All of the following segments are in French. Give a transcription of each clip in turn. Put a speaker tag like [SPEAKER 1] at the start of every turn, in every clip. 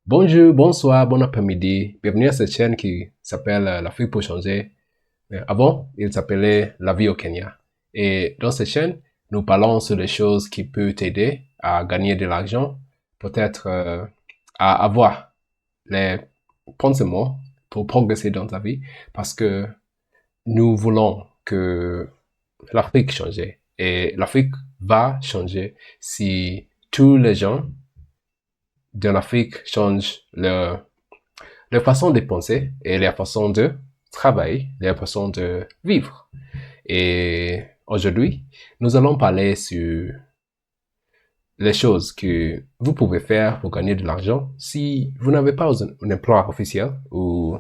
[SPEAKER 1] Bonjour, bonsoir, bon après-midi. Bienvenue à cette chaîne qui s'appelle L'Afrique pour changer. Avant, il s'appelait La vie au Kenya. Et dans cette chaîne, nous parlons sur les choses qui peuvent t'aider à gagner de l'argent, peut-être à avoir les pensements pour progresser dans ta vie, parce que nous voulons que l'Afrique change. Et l'Afrique va changer si tous les gens de l'Afrique changent leur façon de penser et leur façon de travailler, leur façon de vivre. Et aujourd'hui, nous allons parler sur les choses que vous pouvez faire pour gagner de l'argent si vous n'avez pas un emploi officiel ou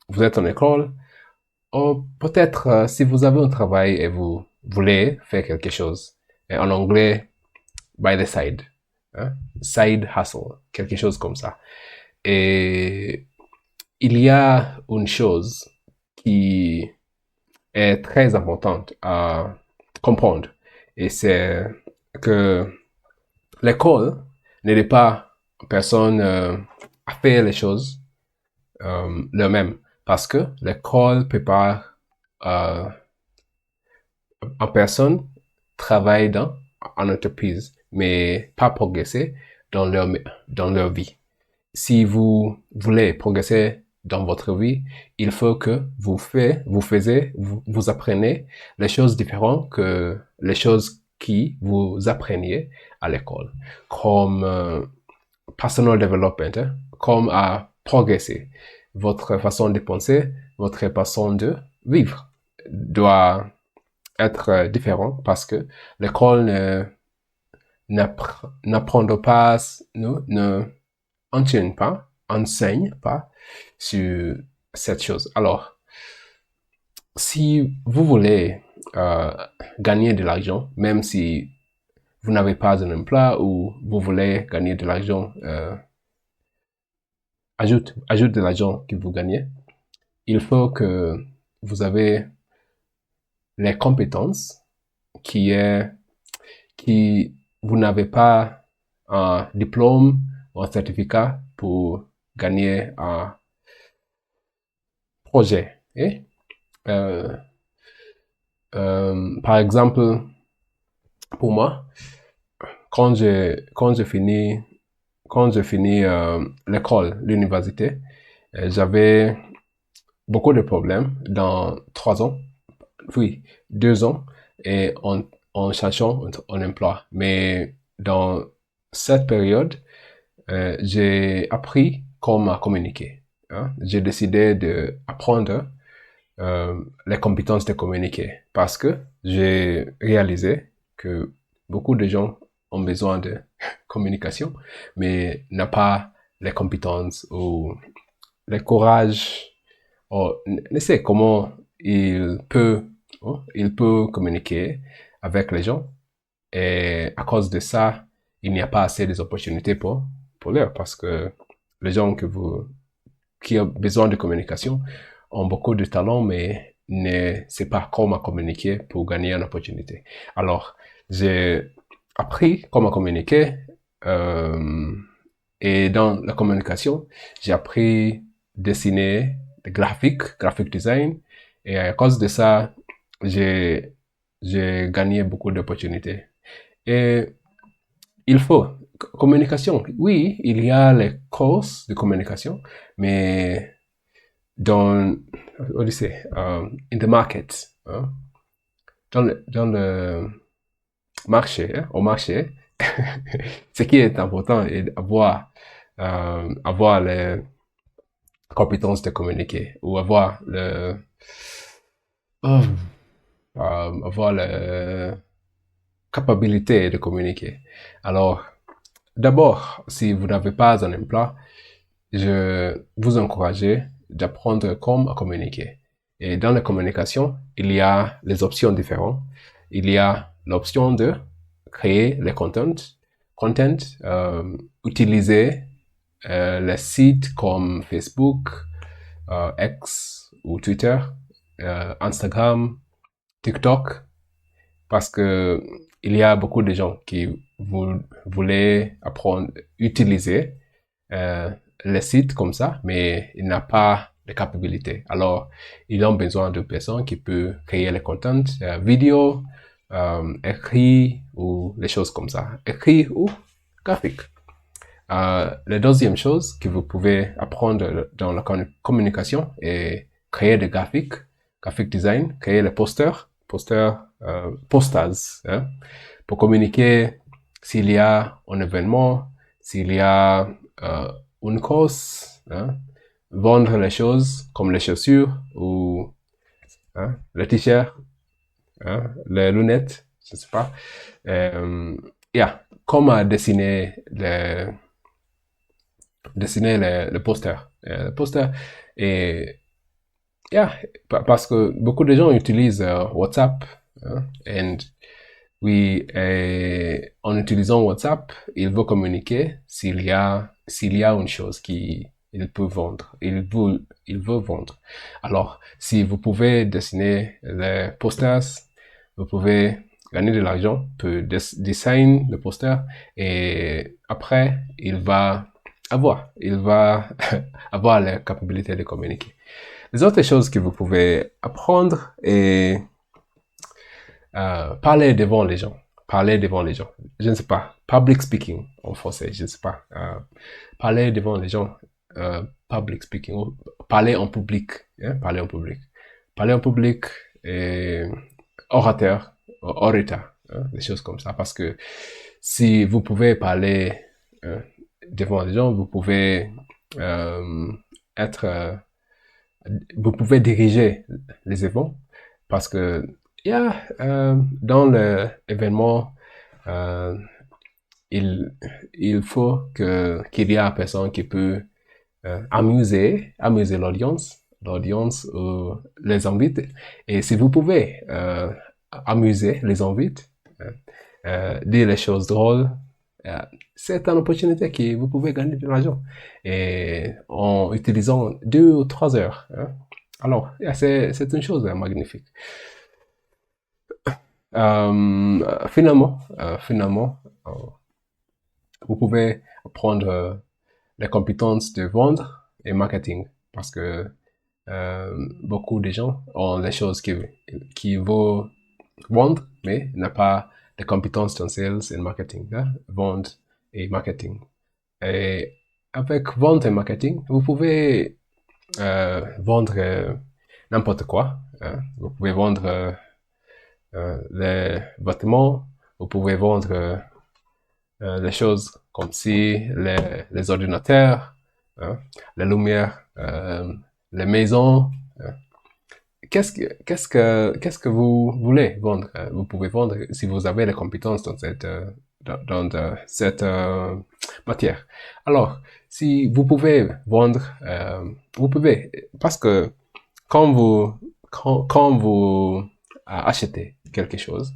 [SPEAKER 1] vous êtes en école ou peut-être si vous avez un travail et vous voulez faire quelque chose. Et en anglais, by the side. Hein? Side hustle, quelque chose comme ça. Et il y a une chose qui est très importante à comprendre. Et c'est que l'école n'aide pas personne à faire les choses eux-mêmes. Parce que l'école prépare en personne travailler en entreprise, mais pas progresser dans leur vie. Si vous voulez progresser dans votre vie, il faut que vous apprenez les choses différentes que les choses qui vous appreniez à l'école, comme personal development, hein, comme à progresser. Votre façon de penser, votre façon de vivre doit être différente parce que l'école n'apprend pas, ne enseigne pas sur cette chose. Alors, si vous voulez euh, gagner de l'argent, même si vous n'avez pas un emploi ou vous voulez gagner de l'argent, ajoute de l'argent que vous gagnez, il faut que vous avez les compétences qui est, qui vous n'avez pas un diplôme ou un certificat pour gagner un projet. Et, euh, par exemple, pour moi, quand j'ai fini l'école, l'université, j'avais beaucoup de problèmes dans 3 ans, oui, 2 ans, et en cherchant un emploi. Mais dans cette période, j'ai appris comment communiquer. Hein. J'ai décidé d'apprendre les compétences de communiquer parce que j'ai réalisé que beaucoup de gens ont besoin de communication, mais n'ont pas les compétences ou le courage, ou ne sait comment il peut communiquer avec les gens. Et à cause de ça, il n'y a pas assez d'opportunités pour l'heure parce que les gens qui ont besoin de communication ont beaucoup de talent, mais ne savent pas comment communiquer pour gagner une opportunité. Alors, j'ai appris comment communiquer euh, et dans la communication, j'ai appris dessiner, graphic design, et à cause de ça, j'ai j'ai gagné beaucoup d'opportunités. Et il faut communication. Oui, il y a les courses de communication, mais dans, on dit in the market, hein, dans le marché, hein, au marché, ce qui est important est avoir les compétences de communiquer ou oh, avoir la capacité de communiquer. Alors, d'abord, si vous n'avez pas un emploi, je vous encourage d'apprendre comment communiquer. Et dans la communication, il y a les options différentes. Il y a l'option de créer les utiliser les sites comme Facebook, X ou Twitter, Instagram, TikTok, parce que il y a beaucoup de gens qui voulaient apprendre, utiliser les sites comme ça, mais il n'a pas de capacité. Alors, ils ont besoin de personnes qui peuvent créer les contents, vidéo, écrit ou les choses comme ça. Écrit ou graphique. La deuxième chose que vous pouvez apprendre dans la communication est créer des graphiques, graphic design, créer les posters, posters, hein, pour communiquer s'il y a un événement, s'il y a une cause, hein, vendre les choses comme les chaussures ou les t-shirts, hein, les lunettes, je sais pas. Comment dessiner le poster. Le poster et parce que beaucoup de gens utilisent WhatsApp, hein, et oui, et en utilisant WhatsApp, il veut communiquer s'il y a une chose qu'il peut vendre, il veut vendre. Alors, si vous pouvez dessiner les posters, vous pouvez gagner de l'argent, peut design le poster et après, il va avoir la capacité de communiquer. Les autres choses que vous pouvez apprendre est parler devant les gens. Parler devant les gens. Je ne sais pas. Public speaking en français, je ne sais pas. Parler devant les gens. Public speaking. Parler en public. Hein, parler en public. Parler en public et orateur. Hein, des choses comme ça. Parce que si vous pouvez parler devant les gens, vous pouvez vous pouvez diriger les événements parce que dans l'événement, il faut qu'il y ait une personne qui peut amuser l'audience ou les invités. Et si vous pouvez amuser les invités, dire les choses drôles, c'est une opportunité que vous pouvez gagner de l'argent et en utilisant 2 ou 3 heures. Hein. Alors, c'est une chose magnifique. Finalement, vous pouvez apprendre les compétences de vendre et marketing parce que beaucoup de gens ont les choses qui vont vendre, mais n'ont pas de compétences dans sales et marketing, hein, vente et marketing. Et avec vente et marketing, vous pouvez vendre n'importe quoi. Hein. Vous pouvez vendre les vêtements, vous pouvez vendre les choses comme si les ordinateurs, hein, les lumières, les maisons. Hein. Qu'est-ce que vous voulez vendre? Vous pouvez vendre si vous avez les compétences dans cette matière. Alors, si vous pouvez vendre, vous pouvez, parce que quand vous achetez quelque chose,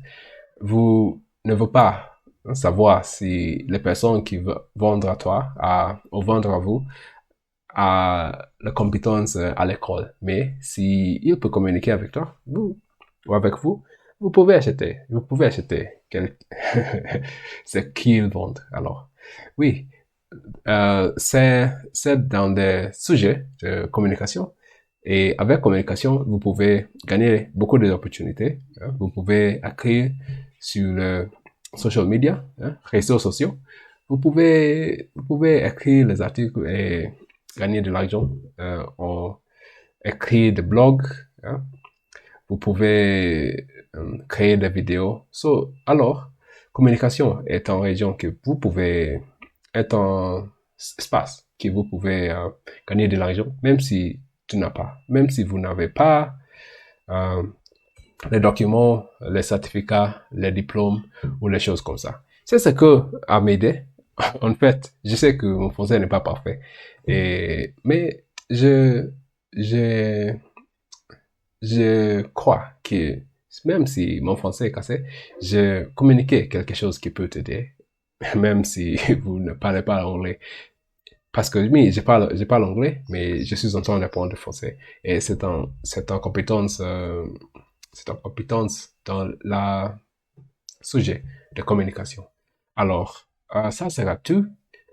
[SPEAKER 1] vous ne voulez pas savoir si les personnes qui veulent vendre à toi ou vendre à vous a la compétence à l'école. Mais si il peut communiquer avec toi ou avec vous, vous pouvez acheter. Vous pouvez acheter ce qu'ils vendent. Alors, oui, c'est dans des sujets de communication. Et avec communication, vous pouvez gagner beaucoup d'opportunités. Hein. Vous pouvez écrire sur le social media, hein, réseaux sociaux. Vous pouvez écrire les articles et gagner de l'argent. On écrit des blogs. Hein. Vous pouvez créer des vidéos. Alors, communication est une région que vous pouvez être un espace que vous pouvez gagner de l'argent, même si même si vous n'avez pas les documents, les certificats, les diplômes ou les choses comme ça. C'est ce que a m'aidé. En fait, je sais que mon français n'est pas parfait, mais je crois que même si mon français est cassé, je communiquais quelque chose qui peut t'aider, même si vous ne parlez pas anglais. Parce que oui, je parle anglais, mais je suis en train d'apprendre le français. Et c'est une compétence dans la sujet de communication. Alors, ça sera tout.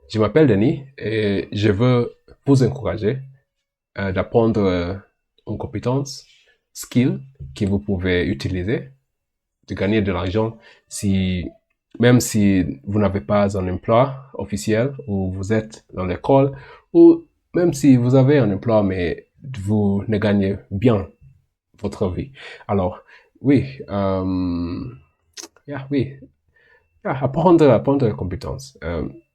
[SPEAKER 1] Je m'appelle Denis et je veux vous encourager d'apprendre une compétence, skill que vous pouvez utiliser, de gagner de l'argent même si vous n'avez pas un emploi officiel ou vous êtes dans l'école ou même si vous avez un emploi mais vous ne gagnez bien votre vie. Alors, oui, apprendre les compétences.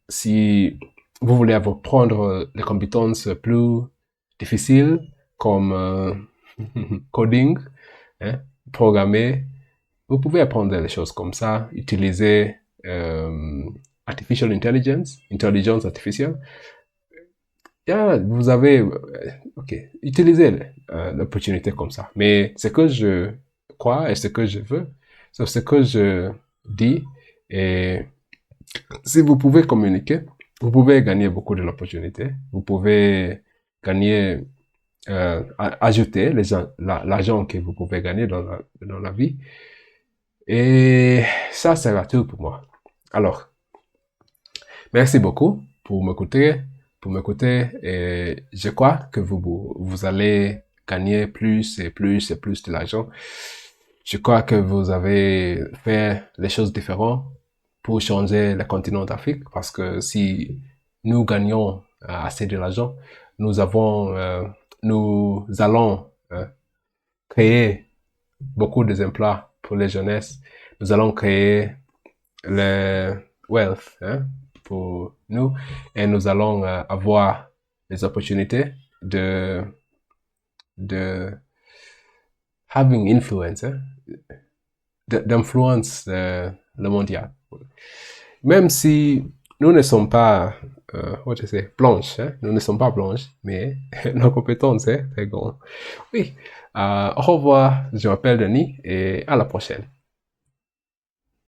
[SPEAKER 1] Si vous voulez apprendre les compétences plus difficiles comme coding, programmer, vous pouvez apprendre les choses comme ça, utiliser artificial intelligence artificielle. Vous avez, utilisez l'opportunité comme ça. Mais ce que je crois et ce que je veux, c'est ce que je dis. Et si vous pouvez communiquer, vous pouvez gagner beaucoup de l'opportunité. Vous pouvez gagner, ajouter l'argent que vous pouvez gagner dans la vie. Et ça sera tout pour moi. Alors, merci beaucoup pour m'écouter, et je crois que vous allez gagner plus et plus et plus de l'argent. Je crois que vous avez fait les choses différentes pour changer le continent d'Afrique, parce que si nous gagnons assez de l'argent, nous allons créer beaucoup d'emplois pour les jeunesses. Nous allons créer le wealth pour nous, et nous allons avoir les opportunités de having influence, d'influence le mondial. Même si nous ne sommes pas blanches, nous ne sommes pas blanches, mais nos compétences, très grandes. Oui, au revoir, je m'appelle Denis et à la prochaine.